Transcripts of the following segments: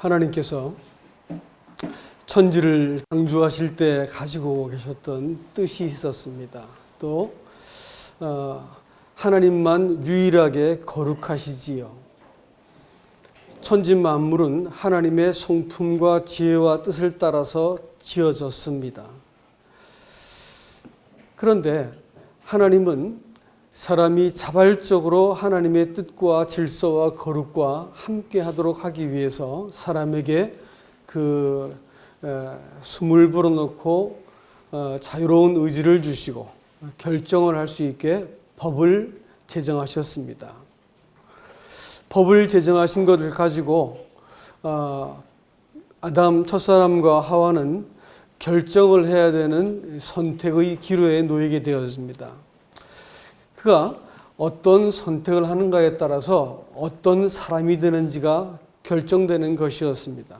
하나님께서 천지를 창조하실 때 가지고 계셨던 뜻이 있었습니다. 또 하나님만 유일하게 거룩하시지요. 천지 만물은 하나님의 성품과 지혜와 뜻을 따라서 지어졌습니다. 그런데 하나님은 사람이 자발적으로 하나님의 뜻과 질서와 거룩과 함께 하도록 하기 위해서 사람에게 숨을 불어넣고 자유로운 의지를 주시고 결정을 할 수 있게 법을 제정하셨습니다. 법을 제정하신 것을 가지고 아담 첫사람과 하와는 결정을 해야 되는 선택의 기로에 놓이게 되었습니다. 그가 어떤 선택을 하는가에 따라서 어떤 사람이 되는지가 결정되는 것이었습니다.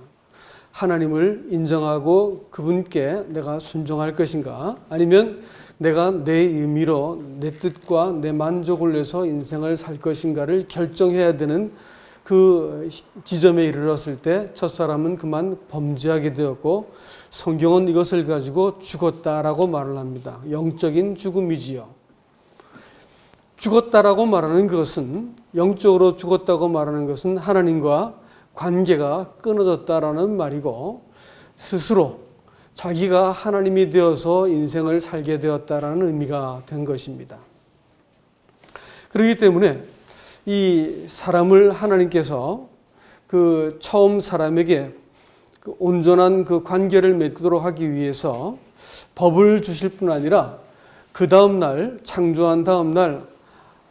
하나님을 인정하고 그분께 내가 순종할 것인가, 아니면 내가 내 의미로 내 뜻과 내 만족을 위해서 인생을 살 것인가를 결정해야 되는 그 지점에 이르렀을 때 첫사람은 그만 범죄하게 되었고, 성경은 이것을 가지고 죽었다라고 말을 합니다. 영적인 죽음이지요. 죽었다라고 말하는 것은, 영적으로 죽었다고 말하는 것은 하나님과 관계가 끊어졌다라는 말이고, 스스로 자기가 하나님이 되어서 인생을 살게 되었다라는 의미가 된 것입니다. 그렇기 때문에 이 사람을 하나님께서 그 처음 사람에게 그 온전한 그 관계를 맺도록 하기 위해서 법을 주실 뿐 아니라 그 다음 날, 창조한 다음 날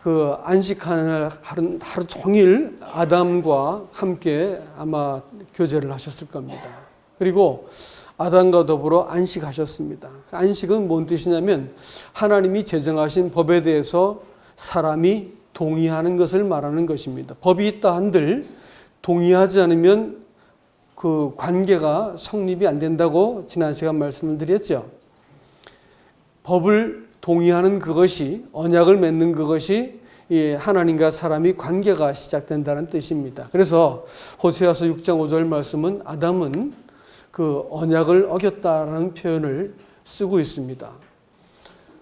그 안식하는 날 하루 종일 아담과 함께 아마 교제를 하셨을 겁니다. 그리고 아담과 더불어 안식하셨습니다. 안식은 뭔 뜻이냐면 하나님이 제정하신 법에 대해서 사람이 동의하는 것을 말하는 것입니다. 법이 있다 한들 동의하지 않으면 그 관계가 성립이 안 된다고 지난 시간 말씀을 드렸죠. 법을 동의하는 그것이, 언약을 맺는 그것이 하나님과 사람이 관계가 시작된다는 뜻입니다. 그래서 호세아서 6장 5절 말씀은 아담은 그 언약을 어겼다라는 표현을 쓰고 있습니다.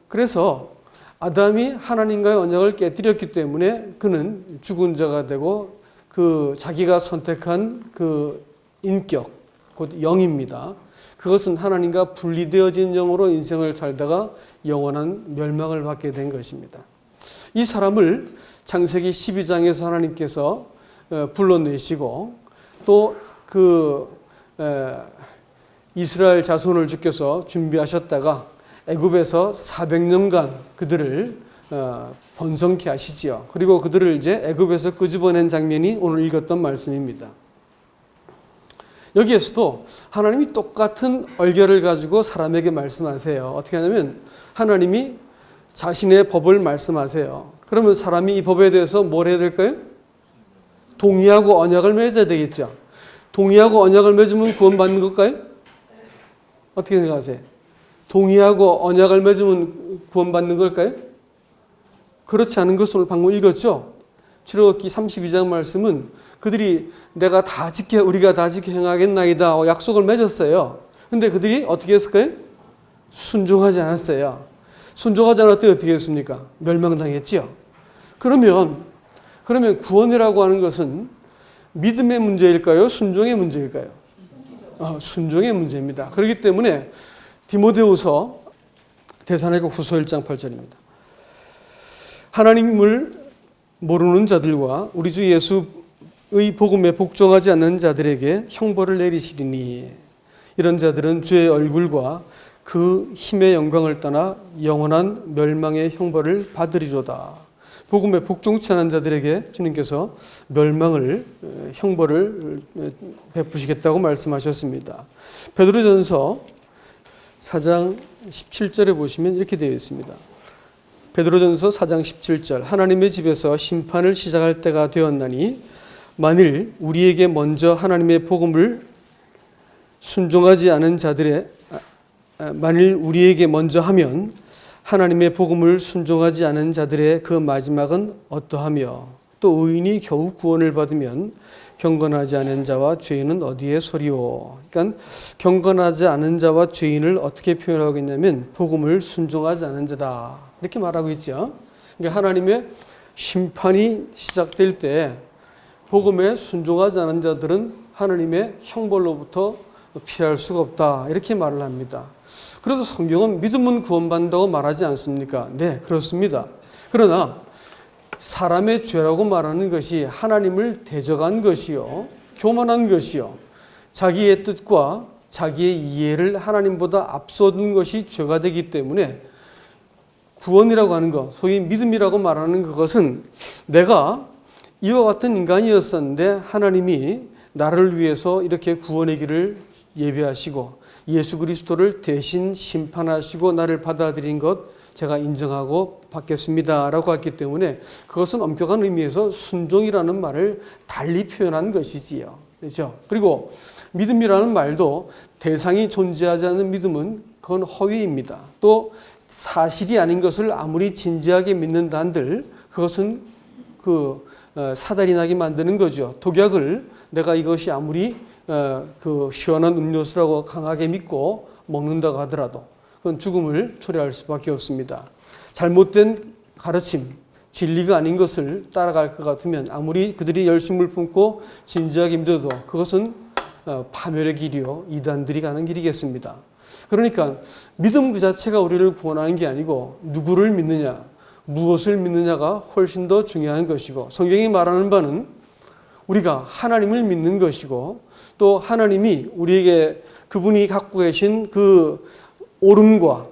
그래서 아담이 하나님과의 언약을 깨뜨렸기 때문에 그는 죽은 자가 되고 그 자기가 선택한 그 인격, 곧 영입니다. 그것은 하나님과 분리되어진 영으로 인생을 살다가 영원한 멸망을 받게 된 것입니다. 이 사람을 창세기 12장에서 하나님께서 불러내시고 또 이스라엘 자손을 주께서 준비하셨다가 애굽에서 400년간 그들을 번성케 하시지요. 그리고 그들을 이제 애굽에서 끄집어낸 장면이 오늘 읽었던 말씀입니다. 여기에서도 하나님이 똑같은 얼결을 가지고 사람에게 말씀하세요. 어떻게 하냐면 하나님이 자신의 법을 말씀하세요. 그러면 사람이 이 법에 대해서 뭘 해야 될까요? 동의하고 언약을 맺어야 되겠죠. 동의하고 언약을 맺으면 구원받는 걸까요? 어떻게 생각하세요? 동의하고 언약을 맺으면 구원받는 걸까요? 그렇지 않은 것을 오늘 방금 읽었죠. 출애굽기 32장 말씀은 그들이 우리가 다 지켜 행하겠나이다 약속을 맺었어요. 근데 그들이 어떻게 했을까요? 순종하지 않았어요. 순종하지 않을 때 어떻게 했습니까? 멸망당했지요. 그러면 구원이라고 하는 것은 믿음의 문제일까요? 순종의 문제일까요? 순종의 문제입니다. 그렇기 때문에 디모데후서 데살로니가 후서 1장 8절입니다. 하나님을 모르는 자들과 우리 주 예수의 복음에 복종하지 않는 자들에게 형벌을 내리시리니 이런 자들은 주의 얼굴과 그 힘의 영광을 떠나 영원한 멸망의 형벌을 받으리로다. 복음에 복종치 않은 자들에게 주님께서 형벌을 베푸시겠다고 말씀하셨습니다. 베드로전서 4장 17절에 보시면 이렇게 되어 있습니다. 베드로전서 4장 17절 하나님의 집에서 심판을 시작할 때가 되었나니 만일 우리에게 먼저 하나님의 복음을 순종하지 않은 자들의 만일 우리에게 먼저 하면 하나님의 복음을 순종하지 않은 자들의 그 마지막은 어떠하며 또 의인이 겨우 구원을 받으면 경건하지 않은 자와 죄인은 어디에 소리오. 그러니까 경건하지 않은 자와 죄인을 어떻게 표현하고 있냐면 복음을 순종하지 않은 자다 이렇게 말하고 있죠. 그러니까 하나님의 심판이 시작될 때 복음에 순종하지 않은 자들은 하나님의 형벌로부터 피할 수가 없다 이렇게 말을 합니다. 그래도 성경은 믿음은 구원받는다고 말하지 않습니까? 네, 그렇습니다. 그러나 사람의 죄라고 말하는 것이 하나님을 대적한 것이요, 교만한 것이요, 자기의 뜻과 자기의 이해를 하나님보다 앞서둔 것이 죄가 되기 때문에 구원이라고 하는 것, 소위 믿음이라고 말하는 그것은 내가 이와 같은 인간이었었는데 하나님이 나를 위해서 이렇게 구원의 길을 예비하시고 예수 그리스도를 대신 심판하시고 나를 받아들인 것 제가 인정하고 받겠습니다 라고 했기 때문에 그것은 엄격한 의미에서 순종이라는 말을 달리 표현한 것이지요. 그렇죠? 그리고 믿음이라는 말도 대상이 존재하지 않는 믿음은 그건 허위입니다. 또 사실이 아닌 것을 아무리 진지하게 믿는다 한들 그것은 사달이 나게 만드는 거죠. 독약을 내가 이것이 아무리 시원한 음료수라고 강하게 믿고 먹는다고 하더라도 그건 죽음을 초래할 수밖에 없습니다. 잘못된 가르침, 진리가 아닌 것을 따라갈 것 같으면 아무리 그들이 열심을 품고 진지하게 믿어도 그것은 파멸의 길이요, 이단들이 가는 길이겠습니다. 그러니까 믿음 그 자체가 우리를 구원하는 게 아니고 누구를 믿느냐, 무엇을 믿느냐가 훨씬 더 중요한 것이고 성경이 말하는 바는 우리가 하나님을 믿는 것이고 또 하나님이 우리에게 그분이 갖고 계신 그 옳음과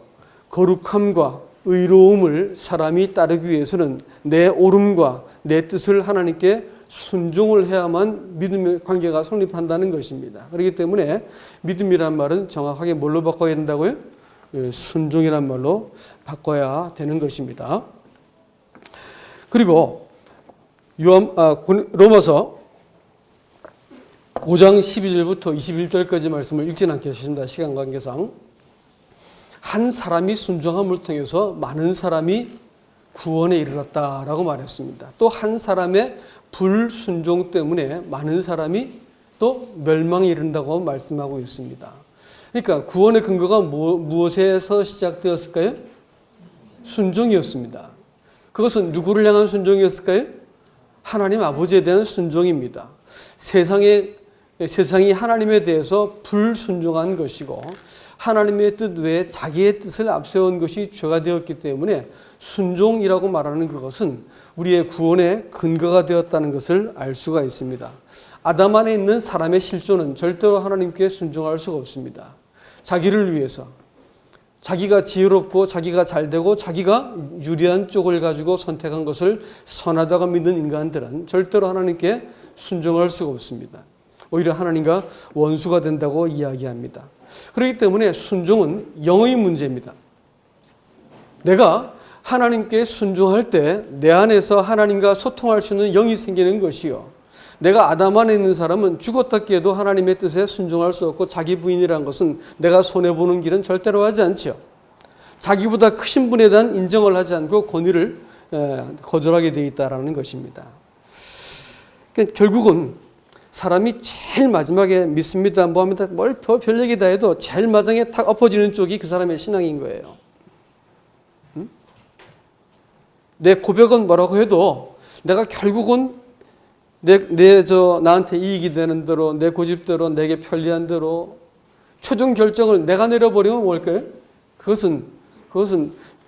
거룩함과 의로움을 사람이 따르기 위해서는 내 옳음과 내 뜻을 하나님께 순종을 해야만 믿음의 관계가 성립한다는 것입니다. 그렇기 때문에 믿음이란 말은 정확하게 뭘로 바꿔야 된다고요? 순종이란 말로 바꿔야 되는 것입니다. 그리고 로마서 5장 12절부터 21절까지 말씀을 읽지는 않겠습니다. 시간 관계상. 한 사람이 순종함을 통해서 많은 사람이 구원에 이르렀다라고 말했습니다. 또 한 사람의 불순종 때문에 많은 사람이 또 멸망에 이른다고 말씀하고 있습니다. 그러니까 구원의 근거가 무엇에서 시작되었을까요? 순종이었습니다. 그것은 누구를 향한 순종이었을까요? 하나님 아버지에 대한 순종입니다. 세상이 하나님에 대해서 불순종한 것이고 하나님의 뜻 외에 자기의 뜻을 앞세운 것이 죄가 되었기 때문에 순종이라고 말하는 그것은 우리의 구원의 근거가 되었다는 것을 알 수가 있습니다. 아담 안에 있는 사람의 실존은 절대로 하나님께 순종할 수가 없습니다. 자기를 위해서 자기가 지혜롭고 자기가 잘되고 자기가 유리한 쪽을 가지고 선택한 것을 선하다고 믿는 인간들은 절대로 하나님께 순종할 수가 없습니다. 오히려 하나님과 원수가 된다고 이야기합니다. 그렇기 때문에 순종은 영의 문제입니다. 내가 하나님께 순종할 때 내 안에서 하나님과 소통할 수 있는 영이 생기는 것이요. 내가 아담 안에 있는 사람은 죽었다 깨도 하나님의 뜻에 순종할 수 없고 자기 부인이라는 것은 내가 손해보는 길은 절대로 하지 않죠. 자기보다 크신 분에 대한 인정을 하지 않고 권위를 거절하게 되어 있다는 것입니다. 그러니까 결국은 사람이 제일 마지막에 믿습니다, 뭐합니다, 뭘 별 얘기 다 해도 제일 마지막에 탁 엎어지는 쪽이 그 사람의 신앙인 거예요. 내 고백은 뭐라고 해도 내가 결국은 나한테 이익이 되는 대로, 내 고집대로, 내게 편리한 대로 최종 결정을 내가 내려버리면 뭘까요? 그것은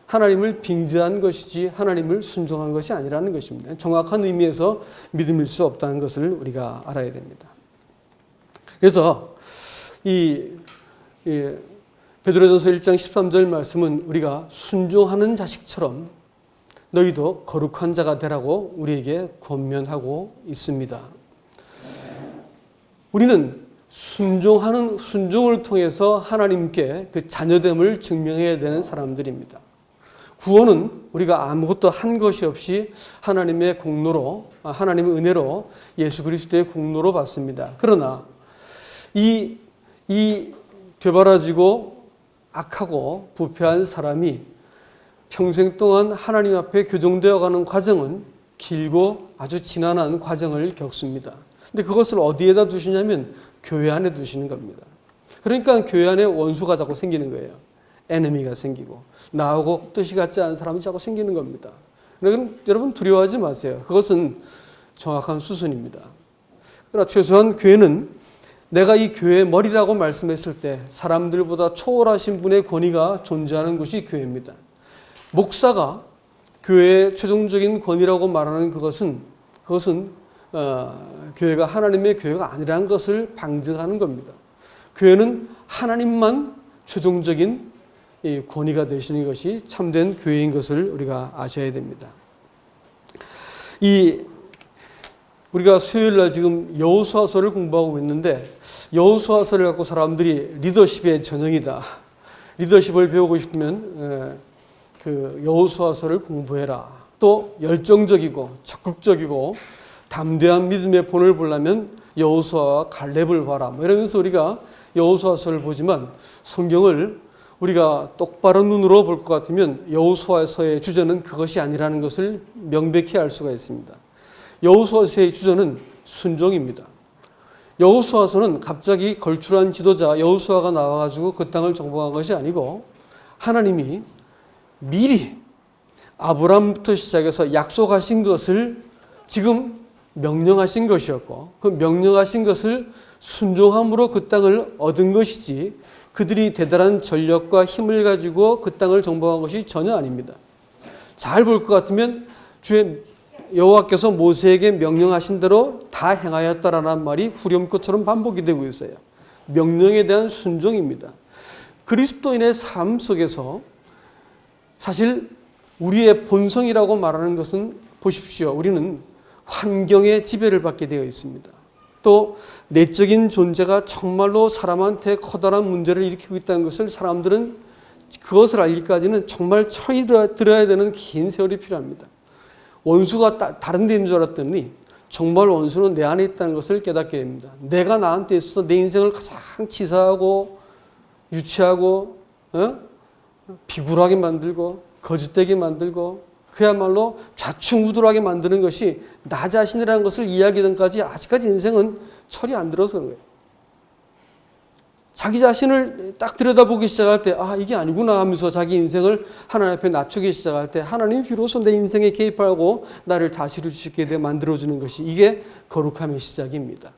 하나님을 빙자한 것이지 하나님을 순종한 것이 아니라는 것입니다. 정확한 의미에서 믿음일 수 없다는 것을 우리가 알아야 됩니다. 그래서 베드로전서 1장 13절 말씀은 우리가 순종하는 자식처럼 너희도 거룩한 자가 되라고 우리에게 권면하고 있습니다. 우리는 순종을 통해서 하나님께 그 자녀됨을 증명해야 되는 사람들입니다. 구원은 우리가 아무것도 한 것이 없이 하나님의 공로로, 하나님의 은혜로 예수 그리스도의 공로로 받습니다. 그러나 이 되바라지고 악하고 부패한 사람이 평생 동안 하나님 앞에 교정되어 가는 과정은 길고 아주 지난한 과정을 겪습니다. 근데 그것을 어디에다 두시냐면 교회 안에 두시는 겁니다. 그러니까 교회 안에 원수가 자꾸 생기는 거예요. 에너미가 생기고 나하고 뜻이 같지 않은 사람이 자꾸 생기는 겁니다. 그러니까 여러분 두려워하지 마세요. 그것은 정확한 수순입니다. 그러나 최소한 교회는 내가 이 교회의 머리라고 말씀했을 때 사람들보다 초월하신 분의 권위가 존재하는 곳이 교회입니다. 목사가 교회의 최종적인 권위라고 말하는 그것은 교회가 하나님의 교회가 아니라는 것을 방증하는 겁니다. 교회는 하나님만 최종적인 권위가 되시는 것이 참된 교회인 것을 우리가 아셔야 됩니다. 우리가 수요일 날 지금 여호수아서를 공부하고 있는데 여호수아서를 갖고 사람들이 리더십의 전형이다. 리더십을 배우고 싶으면 그 여호수아서를 공부해라. 또 열정적이고 적극적이고 담대한 믿음의 본을 보려면 여호수아와 갈렙을 봐라. 뭐 이러면서 우리가 여호수아서를 보지만 성경을 우리가 똑바른 눈으로 볼 것 같으면 여호수아서의 주제는 그것이 아니라는 것을 명백히 알 수가 있습니다. 여호수아서의 주제는 순종입니다. 여호수아서는 갑자기 걸출한 지도자 여호수아가 나와가지고 그 땅을 정복한 것이 아니고 하나님이 미리 아브라함부터 시작해서 약속하신 것을 지금 명령하신 것이었고 그 명령하신 것을 순종함으로 그 땅을 얻은 것이지 그들이 대단한 전력과 힘을 가지고 그 땅을 정복한 것이 전혀 아닙니다. 잘 볼 것 같으면 주의 여호와께서 모세에게 명령하신 대로 다 행하였다라는 말이 후렴구처럼 반복이 되고 있어요. 명령에 대한 순종입니다. 그리스도인의 삶 속에서 사실 우리의 본성이라고 말하는 것은 보십시오. 우리는 환경의 지배를 받게 되어 있습니다. 또 내적인 존재가 정말로 사람한테 커다란 문제를 일으키고 있다는 것을 사람들은 그것을 알기까지는 정말 철이 들어야 되는 긴 세월이 필요합니다. 원수가 다른 데인 줄 알았더니 정말 원수는 내 안에 있다는 것을 깨닫게 됩니다. 내가 나한테 있어서 내 인생을 가장 치사하고 유치하고 비굴하게 만들고 거짓되게 만들고 그야말로 좌충우돌하게 만드는 것이 나 자신이라는 것을 이해하기 전까지 아직까지 인생은 철이 안 들어서 그런 거예요. 자기 자신을 딱 들여다보기 시작할 때 이게 아니구나 하면서 자기 인생을 하나님 앞에 낮추기 시작할 때 하나님이 비로소 내 인생에 개입하고 나를 다스릴 수 있게 만들어주는 것이 이게 거룩함의 시작입니다.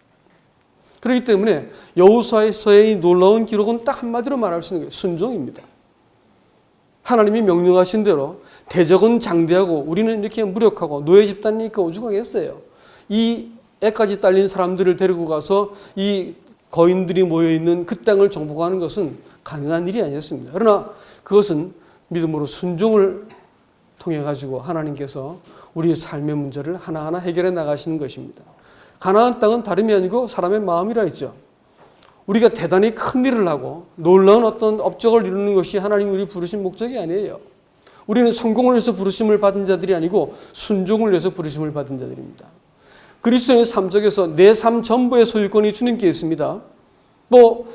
그렇기 때문에 여호수아서의 놀라운 기록은 딱 한마디로 말할 수 있는 거예요. 순종입니다. 하나님이 명령하신 대로 대적은 장대하고 우리는 이렇게 무력하고 노예 집단이니까 오죽하겠어요. 이 애까지 딸린 사람들을 데리고 가서 이 거인들이 모여있는 그 땅을 정복하는 것은 가능한 일이 아니었습니다. 그러나 그것은 믿음으로 순종을 통해 가지고 하나님께서 우리의 삶의 문제를 하나하나 해결해 나가시는 것입니다. 가나안 땅은 다름이 아니고 사람의 마음이라 했죠. 우리가 대단히 큰 일을 하고 놀라운 어떤 업적을 이루는 것이 하나님이 우리 부르신 목적이 아니에요. 우리는 성공을 위해서 부르심을 받은 자들이 아니고 순종을 위해서 부르심을 받은 자들입니다. 그리스도의 삶 속에서 내 삶 전부의 소유권이 주님께 있습니다. 또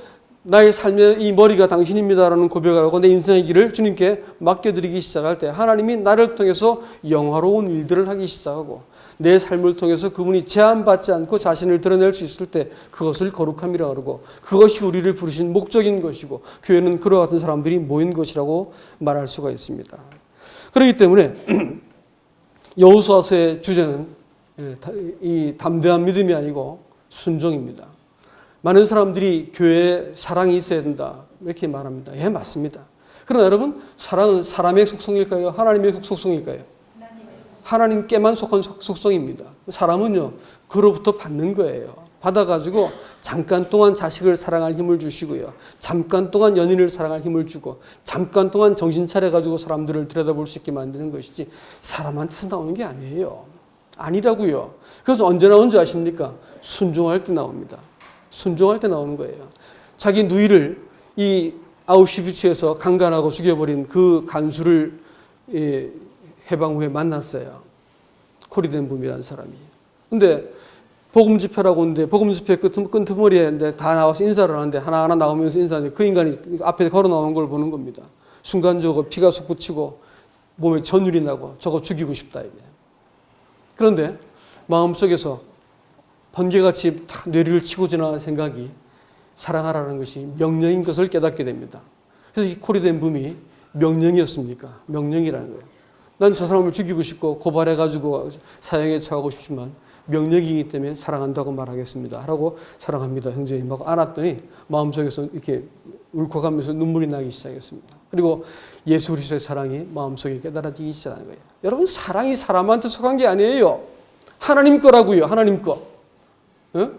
나의 삶의 이 머리가 당신입니다라는 고백을 하고 내 인생의 길을 주님께 맡겨드리기 시작할 때 하나님이 나를 통해서 영화로운 일들을 하기 시작하고 내 삶을 통해서 그분이 제한받지 않고 자신을 드러낼 수 있을 때 그것을 거룩함이라고 그러고 그것이 우리를 부르신 목적인 것이고 교회는 그와 같은 사람들이 모인 것이라고 말할 수가 있습니다. 그렇기 때문에 여호수아서의 주제는 이 담대한 믿음이 아니고 순종입니다. 많은 사람들이 교회에 사랑이 있어야 된다 이렇게 말합니다. 예, 맞습니다. 그러나 여러분 사랑은 사람의 속성일까요? 하나님의 속성일까요? 하나님께만 속한 속성입니다. 사람은요 그로부터 받는 거예요. 받아가지고 잠깐 동안 자식을 사랑할 힘을 주시고요. 잠깐 동안 연인을 사랑할 힘을 주고 잠깐 동안 정신 차려가지고 사람들을 들여다볼 수 있게 만드는 것이지 사람한테서 나오는 게 아니에요. 아니라고요. 그래서 언제 나오는 줄 아십니까? 순종할 때 나옵니다. 순종할 때 나오는 거예요. 자기 누이를 이 아우슈비츠에서 강간하고 죽여버린 그 간수를 해방 후에 만났어요. 코리덴붐이라는 사람이. 근데 복음 집회라고 하는데 복음 집회 끄트머리에 다 나와서 인사를 하는데 하나하나 나오면서 인사하는데 그 인간이 앞에 걸어 나오는 걸 보는 겁니다. 순간적으로 피가 솟구치고 몸에 전율이 나고 저거 죽이고 싶다 이게. 그런데 마음속에서 번개같이 탁 뇌리를 치고 지나가는 생각이 사랑하라는 것이 명령인 것을 깨닫게 됩니다. 그래서 이 코리덴 붐이 명령이었습니까? 명령이라는 거예요. 난 저 사람을 죽이고 싶고 고발해가지고 사형에 처하고 싶지만 명령이기 때문에 사랑한다고 말하겠습니다. 하라고 사랑합니다. 형제님 하고 안았더니 마음속에서 이렇게 울컥하면서 눈물이 나기 시작했습니다. 그리고 예수 그리스도의 사랑이 마음속에 깨달아지기 시작한 거예요. 여러분, 사랑이 사람한테 속한 게 아니에요. 하나님 거라고요. 하나님 거. 어?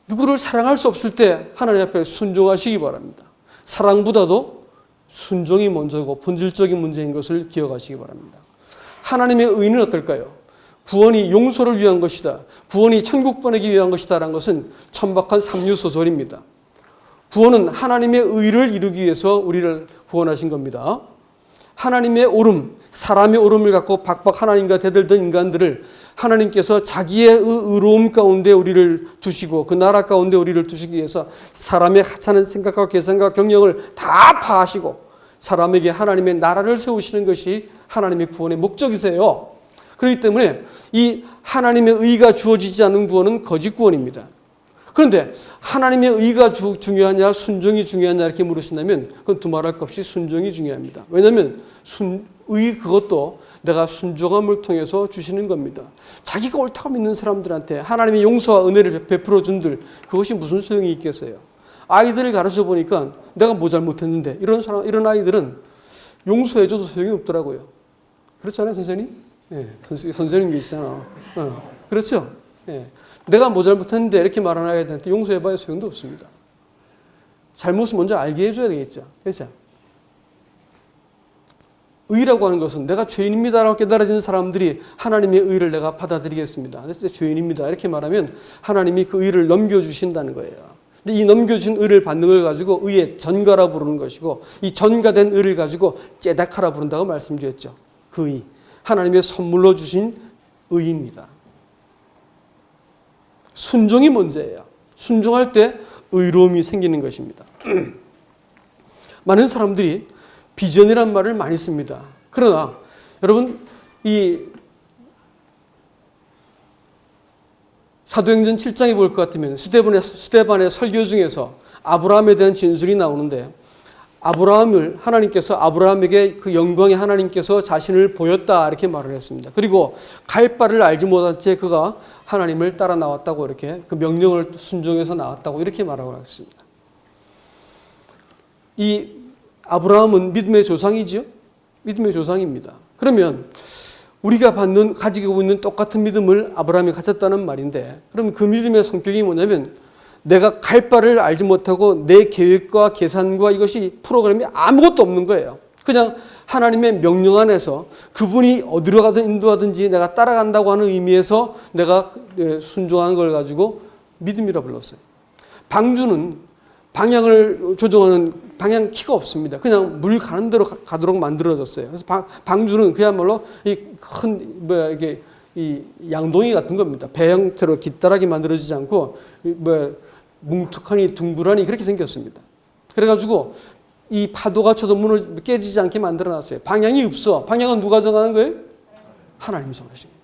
누구를 사랑할 수 없을 때 하나님 앞에 순종하시기 바랍니다. 사랑보다도 순종이 먼저고 본질적인 문제인 것을 기억하시기 바랍니다. 하나님의 의는 어떨까요? 구원이 용서를 위한 것이다. 구원이 천국 보내기 위한 것이다 라는 것은 천박한 삼류소설입니다. 구원은 하나님의 의를 이루기 위해서 우리를 구원하신 겁니다. 하나님의 오름, 사람의 오름을 갖고 박박 하나님과 대들던 인간들을 하나님께서 자기의 의로움 가운데 우리를 두시고 그 나라 가운데 우리를 두시기 위해서 사람의 하찮은 생각과 계산과 경영을 다 파하시고 사람에게 하나님의 나라를 세우시는 것이 하나님의 구원의 목적이세요. 그렇기 때문에 이 하나님의 의가 주어지지 않은 구원은 거짓 구원입니다. 그런데 하나님의 의가 중요하냐 순종이 중요하냐 이렇게 물으신다면 그건 두말할 것 없이 순종이 중요합니다. 왜냐하면 의 그것도 내가 순종함을 통해서 주시는 겁니다. 자기가 옳다고 믿는 사람들한테 하나님의 용서와 은혜를 베풀어 준들 그것이 무슨 소용이 있겠어요. 아이들을 가르쳐 보니까 내가 뭐 잘못했는데 이런 아이들은 용서해줘도 소용이 없더라고요. 그렇잖아요, 선생님? 네, 선생님 계시잖아. 그렇죠? 네. 내가 뭐 잘못했는데 이렇게 말하는 아이들한테 용서해봐야 소용도 없습니다. 잘못을 먼저 알게 해줘야 되겠죠. 그렇죠? 의라고 하는 것은 내가 죄인입니다라고 깨달아진 사람들이 하나님의 의를 내가 받아들이겠습니다. 죄인입니다. 이렇게 말하면 하나님이 그 의를 넘겨주신다는 거예요. 근데 이 넘겨준 의를 받는 걸 가지고 의의 전가라 부르는 것이고 이 전가된 의를 가지고 째다카라 부른다고 말씀드렸죠. 그 의. 하나님의 선물로 주신 의입니다. 순종이 문제예요. 순종할 때 의로움이 생기는 것입니다. 많은 사람들이 비전이란 말을 많이 씁니다. 그러나 여러분 이 사도행전 7장에 볼 것 같으면 스데반의 설교 중에서 아브라함에 대한 진술이 나오는데 아브라함을 하나님께서 아브라함에게 그 영광의 하나님께서 자신을 보였다 이렇게 말을 했습니다. 그리고 갈 바를 알지 못한 채 그가 하나님을 따라 나왔다고 이렇게 그 명령을 순종해서 나왔다고 이렇게 말하고 있습니다. 이 아브라함은 믿음의 조상이죠. 믿음의 조상입니다. 그러면 우리가 가지고 있는 똑같은 믿음을 아브라함이 가졌다는 말인데 그럼 그 믿음의 성격이 뭐냐면 내가 갈 바를 알지 못하고 내 계획과 계산과 이것이 프로그램이 아무것도 없는 거예요. 그냥 하나님의 명령 안에서 그분이 어디로 가든 인도하든지 내가 따라간다고 하는 의미에서 내가 순종하는 걸 가지고 믿음이라 불렀어요. 방주는 방향을 조정하는 방향 키가 없습니다. 그냥 물 가는 대로 가도록 만들어졌어요. 그래서 방주는 그야말로 이 양동이 같은 겁니다. 배 형태로 깃다랗게 만들어지지 않고 뭉툭하니 둥그러니 그렇게 생겼습니다. 그래가지고 이 파도가 쳐도 깨지지 않게 만들어놨어요. 방향이 없어. 방향은 누가 정하는 거예요? 하나님이 정하신 거예요.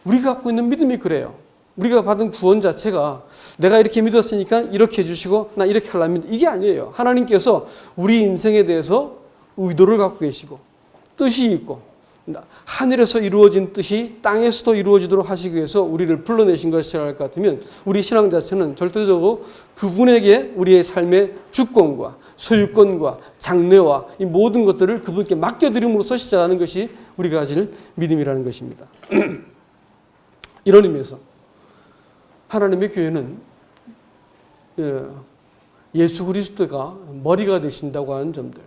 우리가 갖고 있는 믿음이 그래요. 우리가 받은 구원 자체가 내가 이렇게 믿었으니까 이렇게 해주시고 나 이렇게 하려면 이게 아니에요. 하나님께서 우리 인생에 대해서 의도를 갖고 계시고 뜻이 있고 하늘에서 이루어진 뜻이 땅에서도 이루어지도록 하시기 위해서 우리를 불러내신 것이라 할 것 같으면 우리 신앙 자체는 절대적으로 그분에게 우리의 삶의 주권과 소유권과 장래와 이 모든 것들을 그분께 맡겨드림으로써 시작하는 것이 우리가 가질 믿음이라는 것입니다. 이런 의미에서 하나님의 교회는 예수 그리스도가 머리가 되신다고 하는 점들,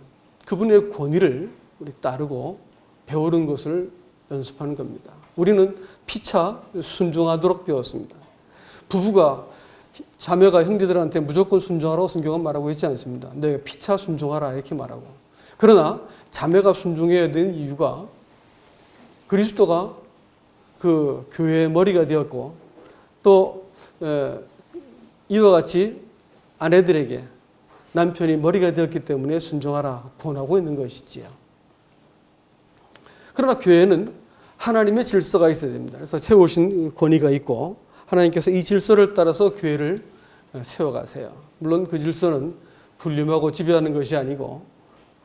그분의 권위를 우리 따르고 배우는 것을 연습하는 겁니다. 우리는 피차 순종하도록 배웠습니다. 부부가 자매가 형제들한테 무조건 순종하라고 성경은 말하고 있지 않습니다. 내가 피차 순종하라 이렇게 말하고. 그러나 자매가 순종해야 되는 이유가 그리스도가 그 교회의 머리가 되었고 또 이와 같이 아내들에게 남편이 머리가 되었기 때문에 순종하라 권하고 있는 것이지요. 그러나 교회는 하나님의 질서가 있어야 됩니다. 그래서 세우신 권위가 있고 하나님께서 이 질서를 따라서 교회를 세워가세요. 물론 그 질서는 군림하고 지배하는 것이 아니고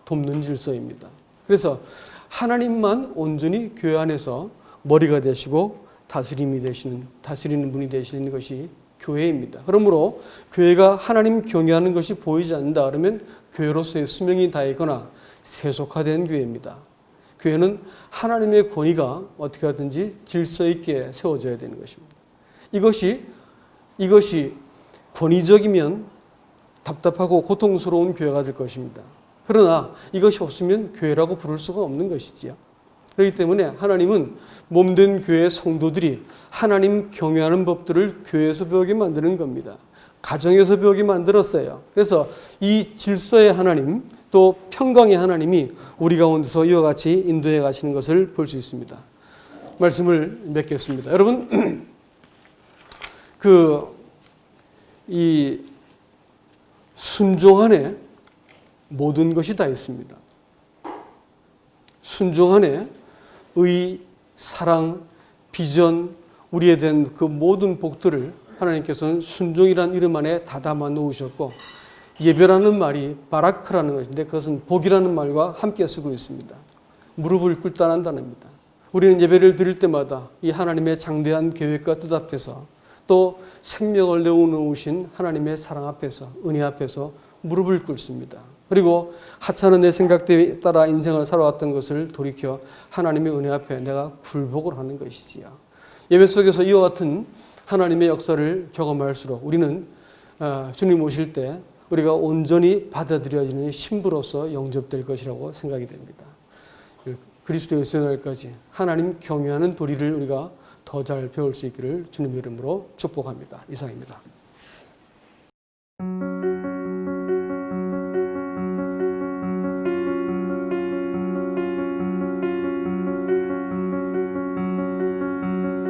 돕는 질서입니다. 그래서 하나님만 온전히 교회 안에서 머리가 되시고 다스리는 분이 되시는 것이 교회입니다. 그러므로 교회가 하나님 경외하는 것이 보이지 않는다 그러면 교회로서의 수명이 다했거나 세속화된 교회입니다. 교회는 하나님의 권위가 어떻게 하든지 질서 있게 세워져야 되는 것입니다. 이것이 권위적이면 답답하고 고통스러운 교회가 될 것입니다. 그러나 이것이 없으면 교회라고 부를 수가 없는 것이지요. 그렇기 때문에 하나님은 몸된 교회의 성도들이 하나님 경외하는 법들을 교회에서 배우게 만드는 겁니다. 가정에서 배우게 만들었어요. 그래서 이 질서의 하나님, 또 평강의 하나님이 우리 가운데서 이와 같이 인도해 가시는 것을 볼 수 있습니다. 말씀을 맺겠습니다. 여러분, 이 순종 안에 모든 것이 다 있습니다. 순종 안에 의, 사랑, 비전, 우리에 대한 그 모든 복들을 하나님께서는 순종이라는 이름 안에 다 담아 놓으셨고, 예배라는 말이 바라크라는 것인데 그것은 복이라는 말과 함께 쓰고 있습니다. 무릎을 꿇다는 단어입니다. 우리는 예배를 드릴 때마다 이 하나님의 장대한 계획과 뜻 앞에서 또 생명을 내어놓으신 하나님의 사랑 앞에서, 은혜 앞에서 무릎을 꿇습니다. 그리고 하찮은 내 생각대에 따라 인생을 살아왔던 것을 돌이켜 하나님의 은혜 앞에 내가 굴복을 하는 것이지요. 예배 속에서 이와 같은 하나님의 역사를 경험할수록 우리는 주님 오실 때 우리가 온전히 받아들여지는 신부로서 영접될 것이라고 생각이 됩니다. 그리스도의 세날까지 하나님 경외하는 도리를 우리가 더 잘 배울 수 있기를 주님의 이름으로 축복합니다. 이상입니다.